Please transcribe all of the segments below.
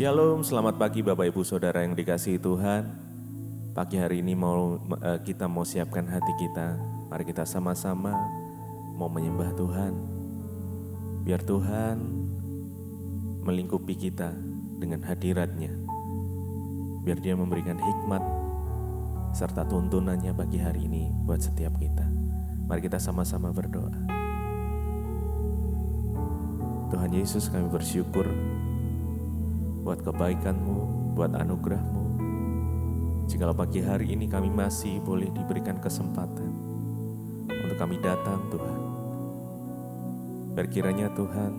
Shalom, selamat pagi Bapak Ibu Saudara yang dikasihi Tuhan. Pagi hari ini kita mau siapkan hati kita. Mari kita sama-sama mau menyembah Tuhan. Biar Tuhan melingkupi kita dengan hadirat-Nya. Biar Dia memberikan hikmat serta tuntunannya pagi hari ini buat setiap kita. Mari kita sama-sama berdoa. Tuhan Yesus, kami bersyukur buat kebaikan-Mu, buat anugerah-Mu. Jikalau pagi hari ini kami masih boleh diberikan kesempatan untuk kami datang Tuhan. Berkiranya Tuhan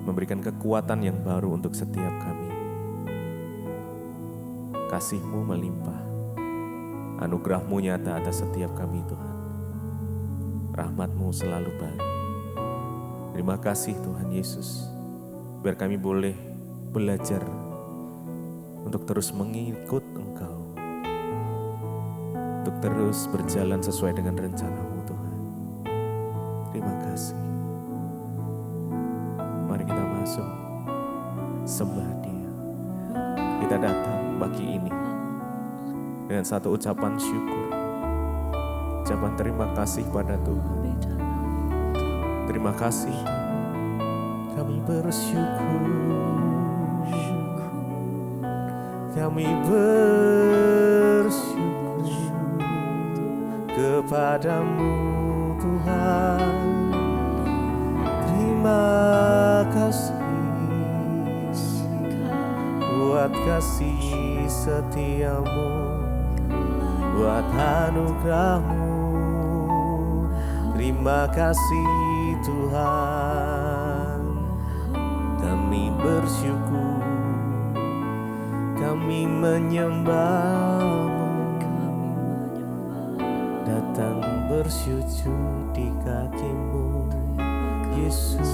memberikan kekuatan yang baru untuk setiap kami. Kasih-Mu melimpah, anugerah-Mu nyata atas setiap kami Tuhan. Rahmat-Mu selalu baik. Terima kasih Tuhan Yesus. Biar kami boleh belajar untuk terus mengikut Engkau, untuk terus berjalan sesuai dengan rencana-Mu Tuhan. Terima kasih. Mari kita masuk, sembah Dia. Kita datang pagi ini dengan satu ucapan syukur, ucapan terima kasih pada Tuhan. Terima kasih. Kami bersyukur, kami bersyukur kepadamu Tuhan. Terima kasih buat kasih setiamu, buat anugerah-Mu. Terima kasih Tuhan. Kami bersyukur, kami menyembah-Mu, datang bersujud di kaki-Mu, Yesus.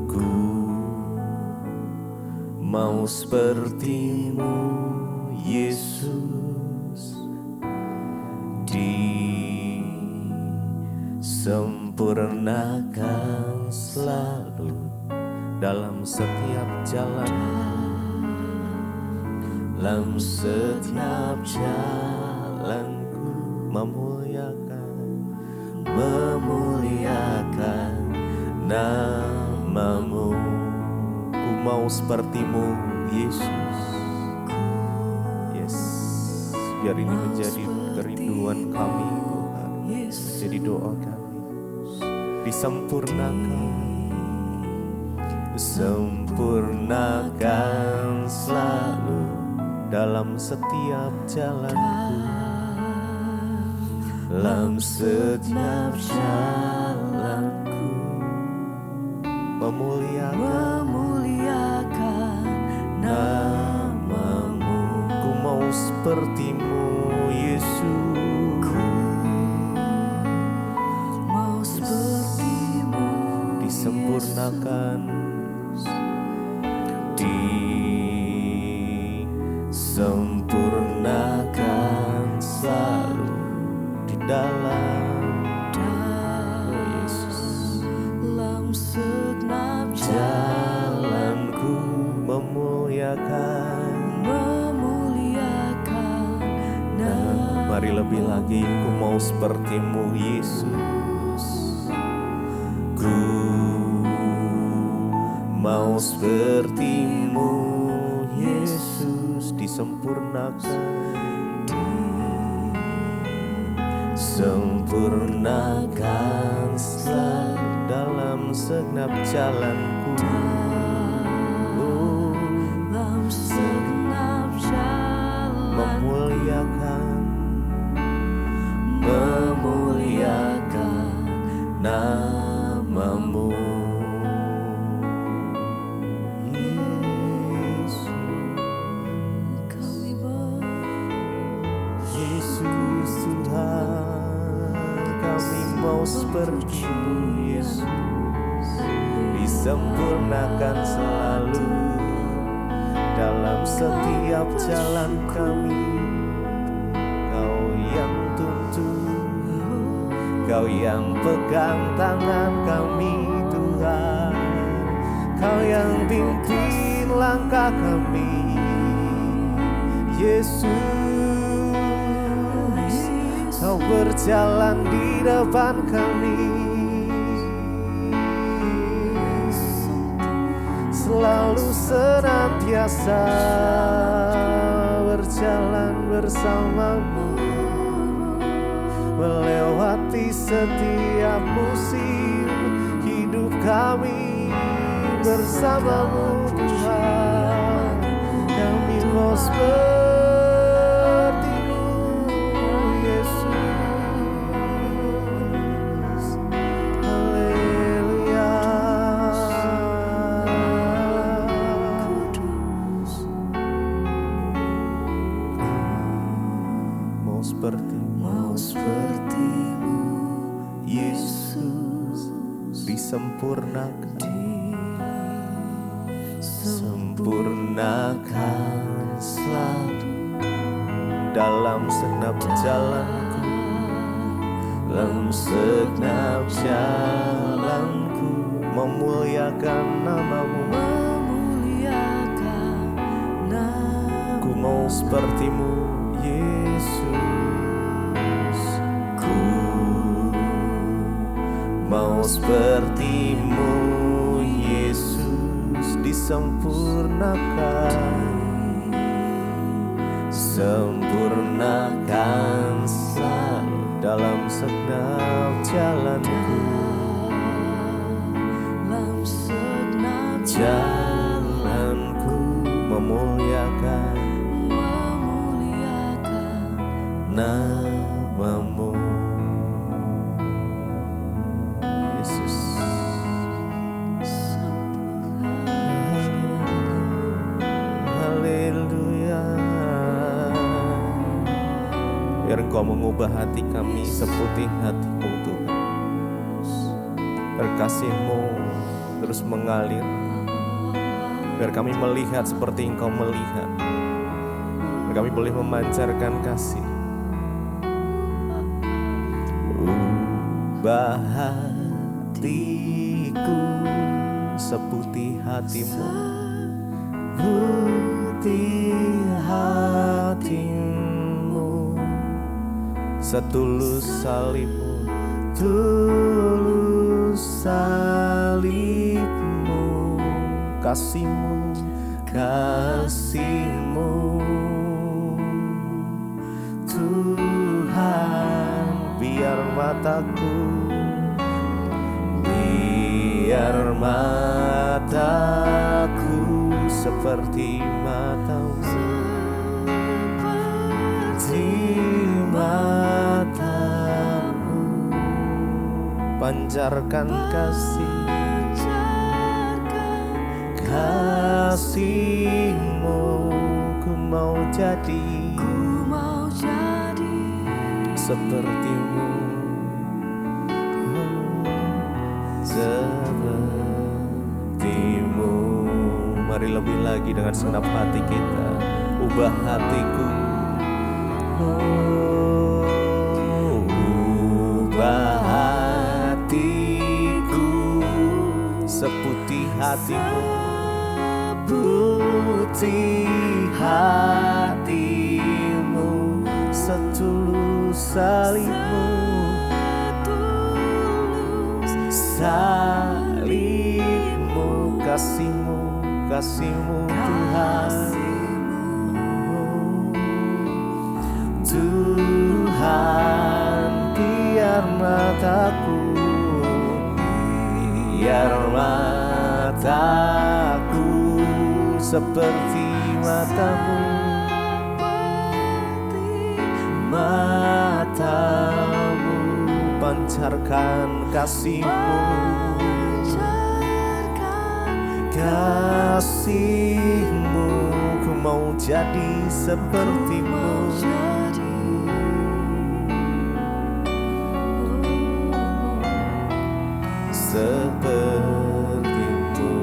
Ku mau seperti-Mu, Yesus, disempurnakan selalu dalam setiap jalan, dalam setiap jalanku, memuliakan nama-Mu. Ku mau seperti-Mu, Yesus. Yes, biar ini menjadi kerinduan kami, Tuhan. Menjadi doa kami. Sempurnakan selalu dalam setiap jalanku, dalam setiap jalanku, memuliakan nama-Mu. Ku mau seperti-Mu, Yesus. Disempurnakan selalu di dalam Yesus, dalam segenap jalanku, memuliakan. Nah, mari lebih lagi, ku mau seperti-Mu, Yesus. Ku mau seperti-Mu, Yesus, disempurnakan selalu dalam segenap jalanku, dalam segenap jalan, memuliakan nama-Mu. Seperti-Mu, Yesus, disempurnakan selalu dalam setiap jalan kami. Kau yang tuntun, Kau yang pegang tangan kami, Tuhan. Kau yang pimpin langkah kami, Yesus. Kau berjalan di depan kami, selalu senantiasa berjalan bersamamu, melewati setiap musim hidup kami bersamamu Tuhan. Kami mau seperti-Mu Yesus. Haleluya. Mau seperti-Mu Yesus, disempurnakan, sempurnakan selalu dalam segenap jalanku, dalam segenap jalanku, memuliakan nama-Mu. Ku mau seperti-Mu Yesus, ku mau seperti-Mu Yesus, disempurnakan, sempurnakan selalu dalam segenap jalanku, jalanku, memuliakan nama-Mu Yesus. Haleluya. Biar Engkau mengubah hati kami seputih hati-Mu Tuhan. Biar kasih-Mu terus mengalir, biar kami melihat seperti Engkau melihat, biar kami boleh memancarkan kasih. Ubah hatiku seputih hati-Mu, putih hati-Mu, setulus salib-Mu, tulus salib-Mu, kasih-Mu, kasih-Mu Tuhan. Biar mataku, biar mataku seperti mata-Mu, seperti mata-Mu, pancarkan kasih, kasih-Mu. Ku mau jadi seperti-Mu, seperti-Mu. Mari lebih lagi dengan segenap hati kita. Ubah hatiku, ubah hatiku seputih hati-Mu, putih hati-Mu, setulus salib-Mu, salib-Mu, kasih-Mu, kasih-Mu Tuhan. Tuhan, biar mataku, biar mataku seperti mata-Mu, mata-Mu, pancarkan kasih-Mu, kasih-Mu. Ku mau jadi seperti-Mu, seperti-Mu.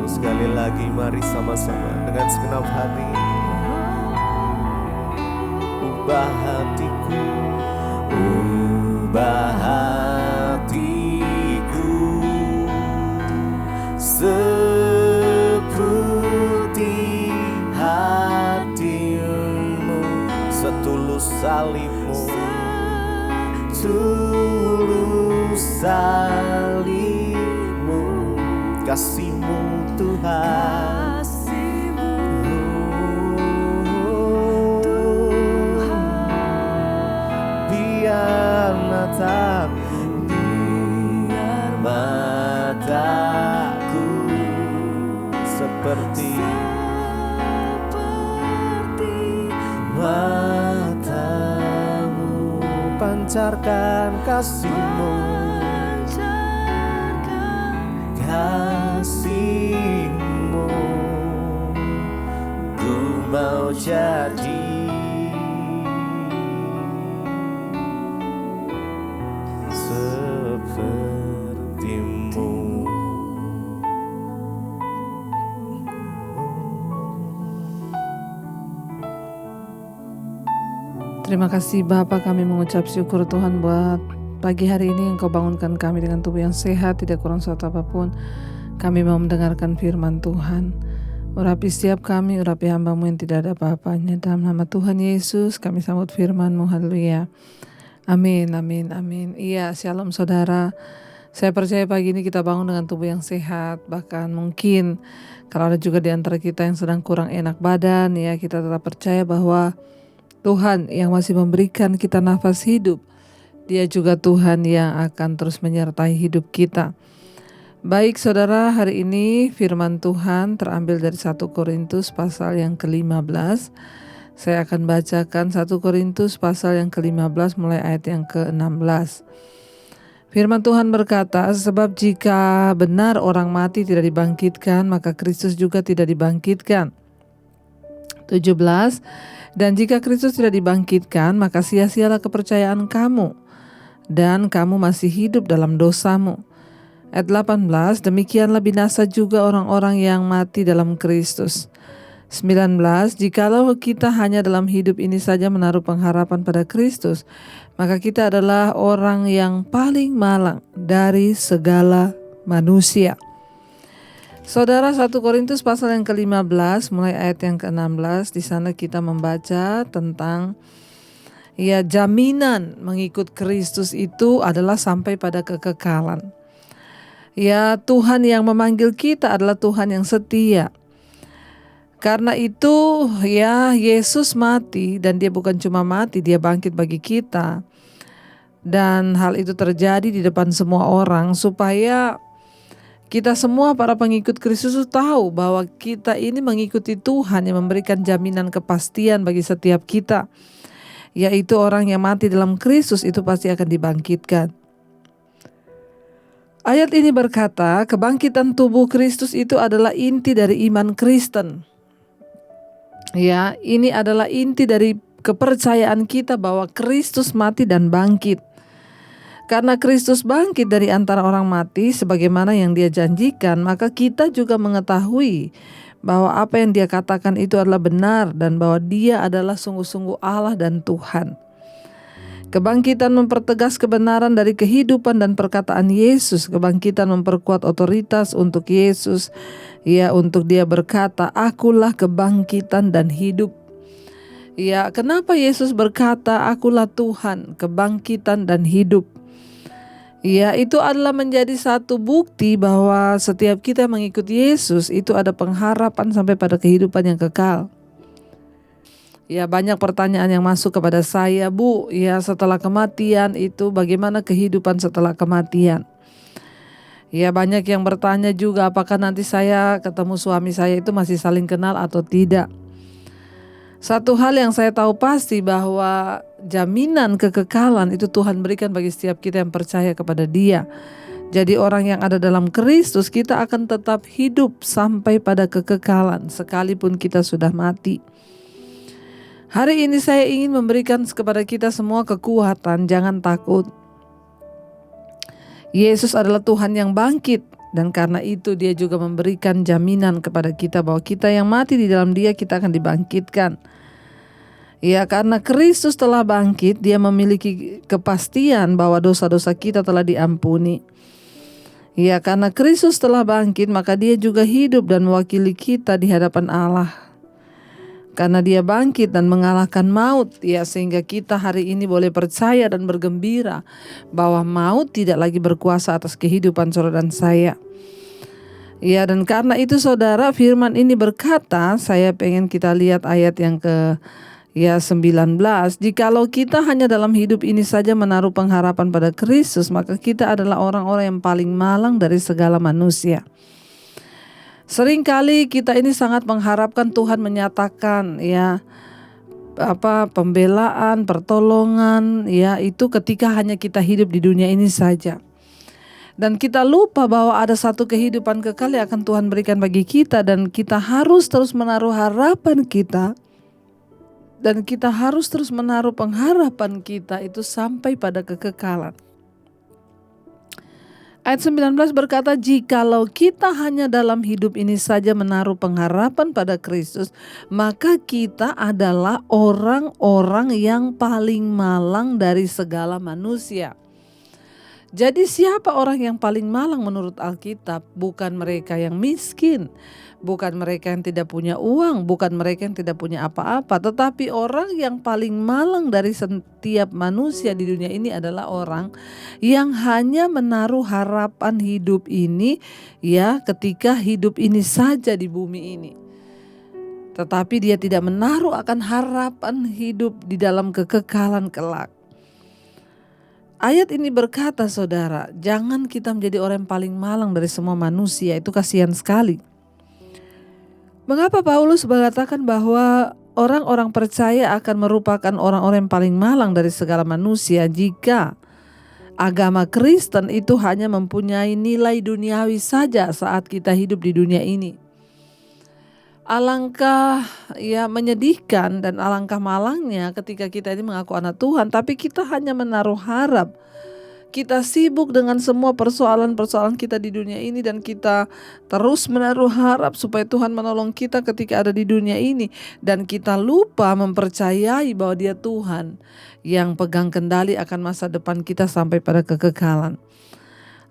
Sekali lagi mari sama-sama dengan segenap hati. Ubah hatiku, ubah hatiku seputih tulus salib-Mu, kasih-Mu Tuhan, biar mataku seperti mata-Mu, pancarkan kasih-Mu, kasih-Mu, ku mau jadi seperti-Mu. Terima kasih Bapa, kami mengucap syukur Tuhan buat pagi hari ini Engkau bangunkan kami dengan tubuh yang sehat, tidak kurang suatu apapun. Kami mau mendengarkan firman Tuhan. Urapi setiap kami, urapi hamba-Mu yang tidak ada apa-apanya. Dalam nama Tuhan Yesus kami sambut firman-Mu, haleluya. Amin, amin, amin. Iya, shalom saudara. Saya percaya pagi ini kita bangun dengan tubuh yang sehat. Bahkan mungkin kalau ada juga di antara kita yang sedang kurang enak badan, ya kita tetap percaya bahwa Tuhan yang masih memberikan kita nafas hidup, Dia juga Tuhan yang akan terus menyertai hidup kita. Baik saudara, hari ini firman Tuhan terambil dari 1 Korintus pasal yang ke-15. Saya akan bacakan 1 Korintus pasal yang ke-15 mulai ayat yang ke-16. Firman Tuhan berkata, sebab jika benar orang mati tidak dibangkitkan, maka Kristus juga tidak dibangkitkan. 17. Dan jika Kristus tidak dibangkitkan, maka sia-sialah kepercayaan kamu, dan kamu masih hidup dalam dosamu. Ayat 18, demikianlah binasa juga orang-orang yang mati dalam Kristus. 19, jikalau kita hanya dalam hidup ini saja menaruh pengharapan pada Kristus, maka kita adalah orang yang paling malang dari segala manusia. Saudara, 1 Korintus pasal yang ke-15 mulai ayat yang ke-16, di sana kita membaca tentang jaminan mengikut Kristus itu adalah sampai pada kekekalan. Ya, Tuhan yang memanggil kita adalah Tuhan yang setia. Karena itu Yesus mati, dan Dia bukan cuma mati, Dia bangkit bagi kita. Dan hal itu terjadi di depan semua orang supaya kita semua para pengikut Kristus tahu bahwa kita ini mengikuti Tuhan yang memberikan jaminan kepastian bagi setiap kita, yaitu orang yang mati dalam Kristus itu pasti akan dibangkitkan. Ayat ini berkata, kebangkitan tubuh Kristus itu adalah inti dari iman Kristen. Ya, ini adalah inti dari kepercayaan kita bahwa Kristus mati dan bangkit. Karena Kristus bangkit dari antara orang mati sebagaimana yang Dia janjikan, maka kita juga mengetahui bahwa apa yang Dia katakan itu adalah benar dan bahwa Dia adalah sungguh-sungguh Allah dan Tuhan. Kebangkitan mempertegas kebenaran dari kehidupan dan perkataan Yesus. Kebangkitan memperkuat otoritas untuk Yesus. Untuk Dia berkata, akulah kebangkitan dan hidup. Kenapa Yesus berkata, akulah Tuhan, kebangkitan dan hidup? Itu adalah menjadi satu bukti bahwa setiap kita mengikuti Yesus itu ada pengharapan sampai pada kehidupan yang kekal. Banyak pertanyaan yang masuk kepada saya, Bu. Setelah kematian itu bagaimana kehidupan setelah kematian? Banyak yang bertanya juga, apakah nanti saya ketemu suami saya itu masih saling kenal atau tidak? Satu hal yang saya tahu pasti bahwa jaminan kekekalan itu Tuhan berikan bagi setiap kita yang percaya kepada Dia. Jadi orang yang ada dalam Kristus, kita akan tetap hidup sampai pada kekekalan sekalipun kita sudah mati. Hari ini saya ingin memberikan kepada kita semua kekuatan, jangan takut. Yesus adalah Tuhan yang bangkit, dan karena itu Dia juga memberikan jaminan kepada kita bahwa kita yang mati di dalam Dia, kita akan dibangkitkan. Karena Kristus telah bangkit, Dia memiliki kepastian bahwa dosa-dosa kita telah diampuni. Karena Kristus telah bangkit, maka Dia juga hidup dan mewakili kita di hadapan Allah. karena dia bangkit dan mengalahkan maut, ya, sehingga kita hari ini boleh percaya dan bergembira bahwa maut tidak lagi berkuasa atas kehidupan saudara dan saya. Ya, dan karena itu saudara, firman ini berkata, saya pengen kita lihat ayat yang ke 19. Jikalau kita hanya dalam hidup ini saja menaruh pengharapan pada Kristus, maka kita adalah orang-orang yang paling malang dari segala manusia. Seringkali kita ini sangat mengharapkan Tuhan menyatakan pembelaan, pertolongan, itu ketika hanya kita hidup di dunia ini saja. Dan kita lupa bahwa ada satu kehidupan kekal yang akan Tuhan berikan bagi kita, dan kita harus terus menaruh harapan kita, dan kita harus terus menaruh pengharapan kita itu sampai pada kekekalan. Ayat 19 berkata, jikalau kita hanya dalam hidup ini saja menaruh pengharapan pada Kristus, maka kita adalah orang-orang yang paling malang dari segala manusia. Jadi siapa orang yang paling malang menurut Alkitab? Bukan mereka yang miskin, bukan mereka yang tidak punya uang, bukan mereka yang tidak punya apa-apa, tetapi orang yang paling malang dari setiap manusia di dunia ini adalah orang yang hanya menaruh harapan hidup ini ketika hidup ini saja di bumi ini. Tetapi dia tidak menaruh akan harapan hidup di dalam kekekalan kelak. Ayat ini berkata, saudara, jangan kita menjadi orang yang paling malang dari semua manusia. Itu kasihan sekali. Mengapa Paulus mengatakan bahwa orang-orang percaya akan merupakan orang-orang yang paling malang dari segala manusia jika agama Kristen itu hanya mempunyai nilai duniawi saja saat kita hidup di dunia ini? Alangkah menyedihkan dan alangkah malangnya ketika kita ini mengaku anak Tuhan, tapi kita hanya menaruh harap. Kita sibuk dengan semua persoalan-persoalan kita di dunia ini, dan kita terus menaruh harap supaya Tuhan menolong kita ketika ada di dunia ini. Dan kita lupa mempercayai bahwa Dia Tuhan yang pegang kendali akan masa depan kita sampai pada kekekalan.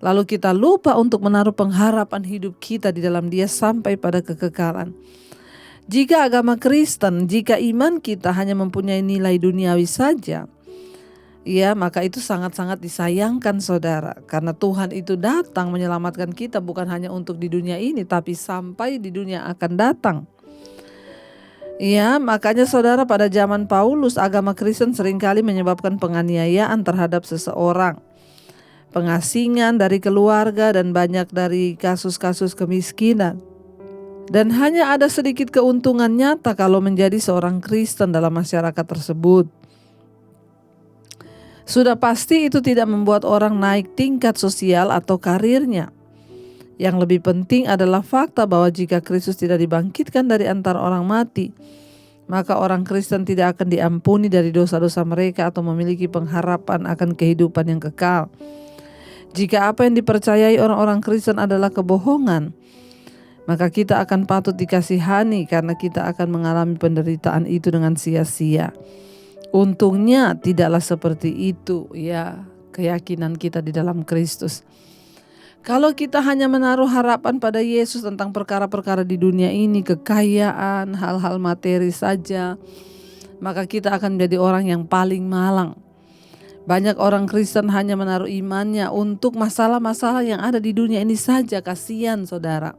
Lalu kita lupa untuk menaruh pengharapan hidup kita di dalam Dia sampai pada kekekalan. Jika agama Kristen, jika iman kita hanya mempunyai nilai duniawi saja, maka itu sangat-sangat disayangkan, saudara. Karena Tuhan itu datang menyelamatkan kita bukan hanya untuk di dunia ini, tapi sampai di dunia akan datang. Makanya saudara, pada zaman Paulus, agama Kristen seringkali menyebabkan penganiayaan terhadap seseorang, pengasingan dari keluarga, dan banyak dari kasus-kasus kemiskinan. Dan hanya ada sedikit keuntungan nyata kalau menjadi seorang Kristen dalam masyarakat tersebut. Sudah pasti itu tidak membuat orang naik tingkat sosial atau karirnya. Yang lebih penting adalah fakta bahwa jika Kristus tidak dibangkitkan dari antara orang mati, maka orang Kristen tidak akan diampuni dari dosa-dosa mereka atau memiliki pengharapan akan kehidupan yang kekal. Jika apa yang dipercayai orang-orang Kristen adalah kebohongan, maka kita akan patut dikasihani karena kita akan mengalami penderitaan itu dengan sia-sia. Untungnya tidaklah seperti itu keyakinan kita di dalam Kristus. Kalau kita hanya menaruh harapan pada Yesus tentang perkara-perkara di dunia ini, kekayaan, hal-hal materi saja, maka kita akan menjadi orang yang paling malang. Banyak orang Kristen hanya menaruh imannya untuk masalah-masalah yang ada di dunia ini saja. Kasihan, saudara.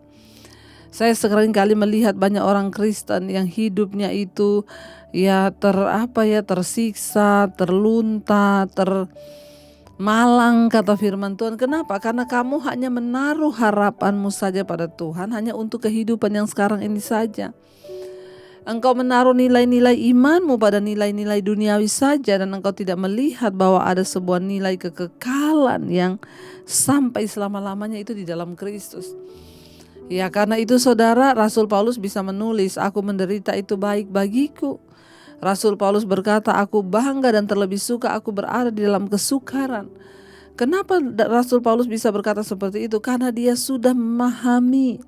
Saya sering kali melihat banyak orang Kristen yang hidupnya itu tersiksa, terlunta, malang, kata firman Tuhan. Kenapa? Karena kamu hanya menaruh harapanmu saja pada Tuhan hanya untuk kehidupan yang sekarang ini saja. Engkau menaruh nilai-nilai imanmu pada nilai-nilai duniawi saja, dan engkau tidak melihat bahwa ada sebuah nilai kekekalan yang sampai selama-lamanya itu di dalam Kristus. Karena itu saudara, Rasul Paulus bisa menulis, aku menderita itu baik bagiku. Rasul Paulus berkata, aku bangga dan terlebih suka aku berada di dalam kesukaran. Kenapa Rasul Paulus bisa berkata seperti itu? Karena dia sudah memahami,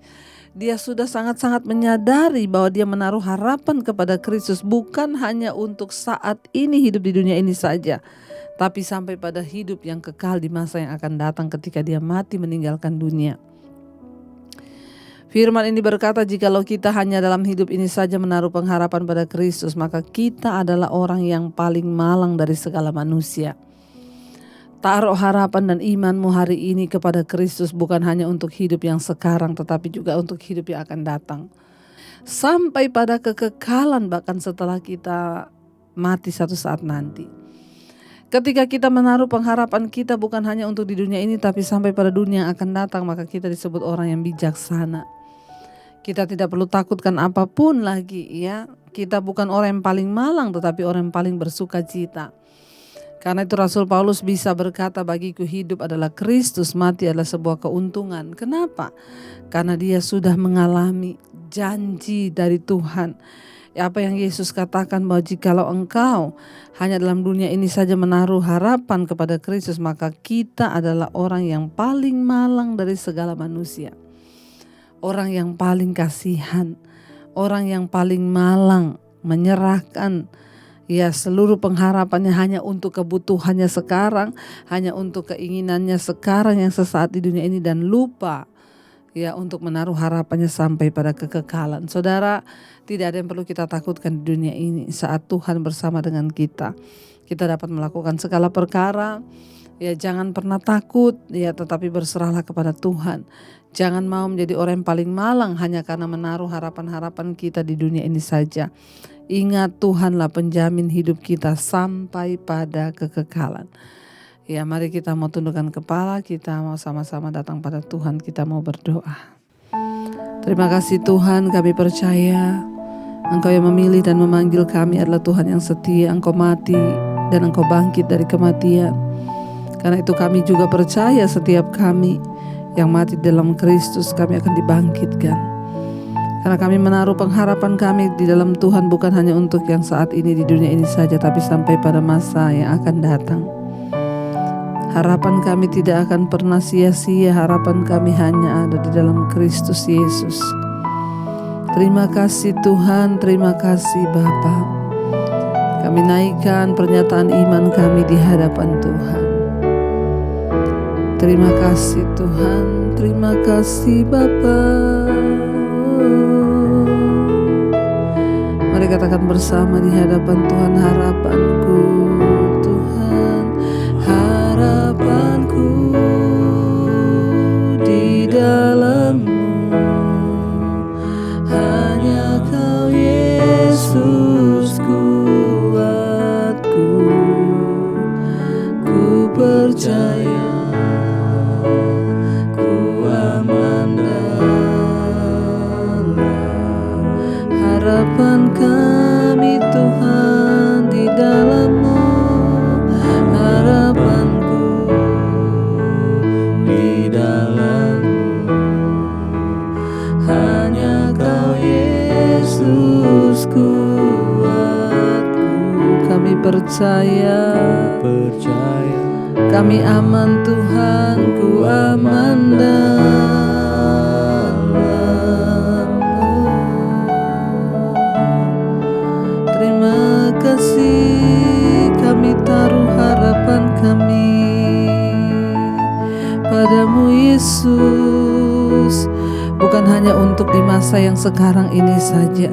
dia sudah sangat-sangat menyadari bahwa dia menaruh harapan kepada Kristus bukan hanya untuk saat ini hidup di dunia ini saja, tapi sampai pada hidup yang kekal di masa yang akan datang ketika dia mati meninggalkan dunia. Firman ini berkata, jikalau kita hanya dalam hidup ini saja menaruh pengharapan pada Kristus, maka kita adalah orang yang paling malang dari segala manusia. Taruh harapan dan imanmu hari ini kepada Kristus bukan hanya untuk hidup yang sekarang, tetapi juga untuk hidup yang akan datang. Sampai pada kekekalan, bahkan setelah kita mati satu saat nanti. Ketika kita menaruh pengharapan kita bukan hanya untuk di dunia ini, tapi sampai pada dunia yang akan datang, maka kita disebut orang yang bijaksana. Kita tidak perlu takutkan apapun lagi, ya. Kita bukan orang yang paling malang, tetapi orang yang paling bersuka cita. Karena itu Rasul Paulus bisa berkata, bagiku hidup adalah Kristus, mati adalah sebuah keuntungan. Kenapa? Karena dia sudah mengalami janji dari Tuhan. Apa yang Yesus katakan, bahwa jikalau engkau hanya dalam dunia ini saja menaruh harapan kepada Kristus, maka kita adalah orang yang paling malang dari segala manusia. Orang yang paling kasihan, orang yang paling malang, menyerahkan seluruh pengharapannya hanya untuk kebutuhannya sekarang, hanya untuk keinginannya sekarang yang sesaat di dunia ini, dan lupa untuk menaruh harapannya sampai pada kekekalan. Saudara, tidak ada yang perlu kita takutkan di dunia ini. Saat Tuhan bersama dengan kita dapat melakukan segala perkara. Jangan pernah takut, tetapi berserahlah kepada Tuhan. Jangan mau menjadi orang yang paling malang hanya karena menaruh harapan-harapan kita di dunia ini saja. Ingat, Tuhanlah penjamin hidup kita sampai pada kekekalan. Mari kita mau tundukkan kepala, kita mau sama-sama datang pada Tuhan, kita mau berdoa. Terima kasih Tuhan, kami percaya Engkau yang memilih dan memanggil kami adalah Tuhan yang setia. Engkau mati dan Engkau bangkit dari kematian. Karena itu kami juga percaya setiap kami yang mati dalam Kristus, kami akan dibangkitkan. Karena kami menaruh pengharapan kami di dalam Tuhan bukan hanya untuk yang saat ini di dunia ini saja, tapi sampai pada masa yang akan datang. Harapan kami tidak akan pernah sia-sia, harapan kami hanya ada di dalam Kristus Yesus. Terima kasih Tuhan, terima kasih Bapa. Kami naikkan pernyataan iman kami di hadapan Tuhan. Terima kasih Tuhan, terima kasih Bapa. Mari katakan bersama di hadapan Tuhan, harapanku Tuhan, harapanku di dalam-Mu, hanya Kau Yesus kuatku, ku percaya, ku aman dalam harapan kami Tuhan di dalam-Mu, harapanku di dalam-Mu, hanya Kau Yesus kuatku. Kami percaya, kami aman Tuhan, ku aman dalam-Mu. Terima kasih, kami taruh harapan kami padamu Yesus. Bukan hanya untuk di masa yang sekarang ini saja,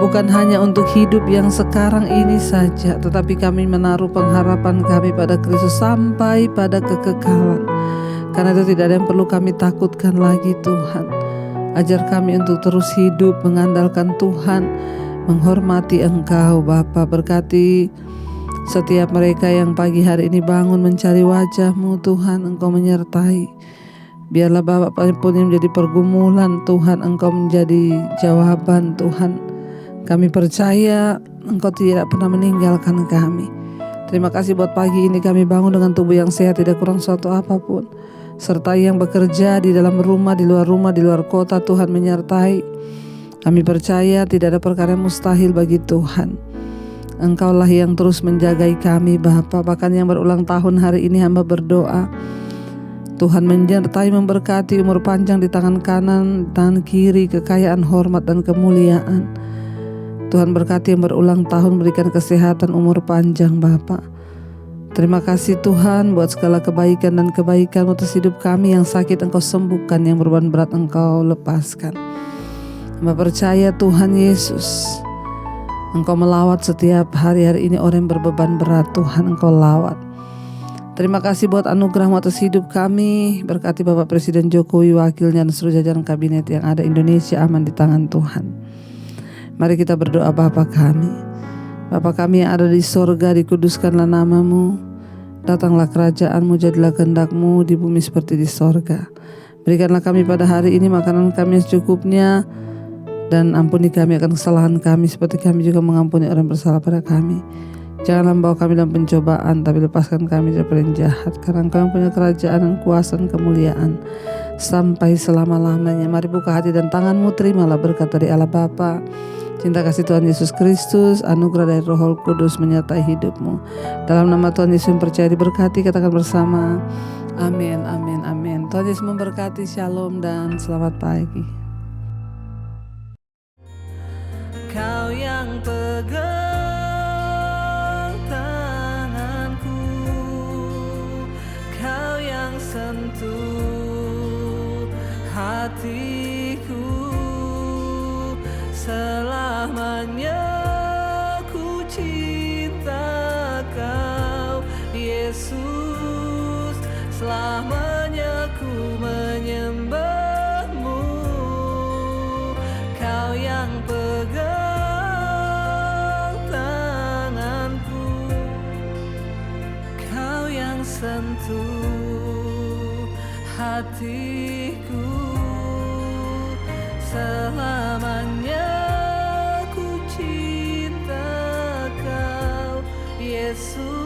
bukan hanya untuk hidup yang sekarang ini saja, tetapi kami menaruh pengharapan kami pada Kristus sampai pada kekekalan. Karena itu tidak ada yang perlu kami takutkan lagi Tuhan. Ajar kami untuk terus hidup mengandalkan Tuhan, menghormati Engkau Bapa. Berkati setiap mereka yang pagi hari ini bangun mencari wajah-Mu Tuhan, Engkau menyertai. Biarlah Bapak pun yang menjadi pergumulan Tuhan, Engkau menjadi jawaban Tuhan. Kami percaya Engkau tidak pernah meninggalkan kami. Terima kasih buat pagi ini kami bangun dengan tubuh yang sehat, tidak kurang suatu apapun. Serta yang bekerja di dalam rumah, di luar kota, Tuhan menyertai. Kami percaya tidak ada perkara yang mustahil bagi Tuhan. Engkaulah yang terus menjagai kami Bapa. Bahkan yang berulang tahun hari ini hamba berdoa, Tuhan menyertai, memberkati, umur panjang di tangan kanan, tangan kiri, kekayaan, hormat dan kemuliaan. Tuhan berkati yang berulang tahun, berikan kesehatan, umur panjang Bapa. Terima kasih Tuhan buat segala kebaikan dan kebaikan atas hidup kami. Yang sakit Engkau sembuhkan, yang beban berat Engkau lepaskan. Hamba percaya Tuhan Yesus, Engkau melawat setiap hari-hari ini orang yang berbeban berat. Tuhan, Engkau lawat. Terima kasih buat anugerah-Mu atas hidup kami. Berkati Bapak Presiden Jokowi, wakilnya, dan seluruh jajaran kabinet yang ada. Indonesia aman di tangan Tuhan. Mari kita berdoa. Bapa kami, Bapa kami yang ada di sorga, dikuduskanlah nama-Mu. Datanglah kerajaan-Mu, jadilah kehendak-Mu di bumi seperti di sorga. Berikanlah kami pada hari ini makanan kami yang secukupnya, dan ampuni kami akan kesalahan kami seperti kami juga mengampuni orang bersalah pada kami. Janganlah membawa kami dalam pencobaan, tapi lepaskan kami daripada yang jahat. Karena Engkau yang punya kerajaan dan kuasa dan kemuliaan sampai selama-lamanya. Mari buka hati dan tangan-Mu, terimalah berkat dari Allah Bapa, cinta kasih Tuhan Yesus Kristus, anugerah dari Roh Kudus menyertai hidup-Mu. Dalam nama Tuhan Yesus yang percaya diberkati, katakan bersama, amin, amin, amin. Tuhan Yesus memberkati, shalom dan selamat pagi. Kau yang pegang tanganku, Kau yang sentuh hatiku, selamanya ku cinta Kau Yesus, selamanya ku menyembah-Mu. Kau yang pegang tanganku, Kau yang sentuh hatiku, selamanya ku cinta Kau Yesus.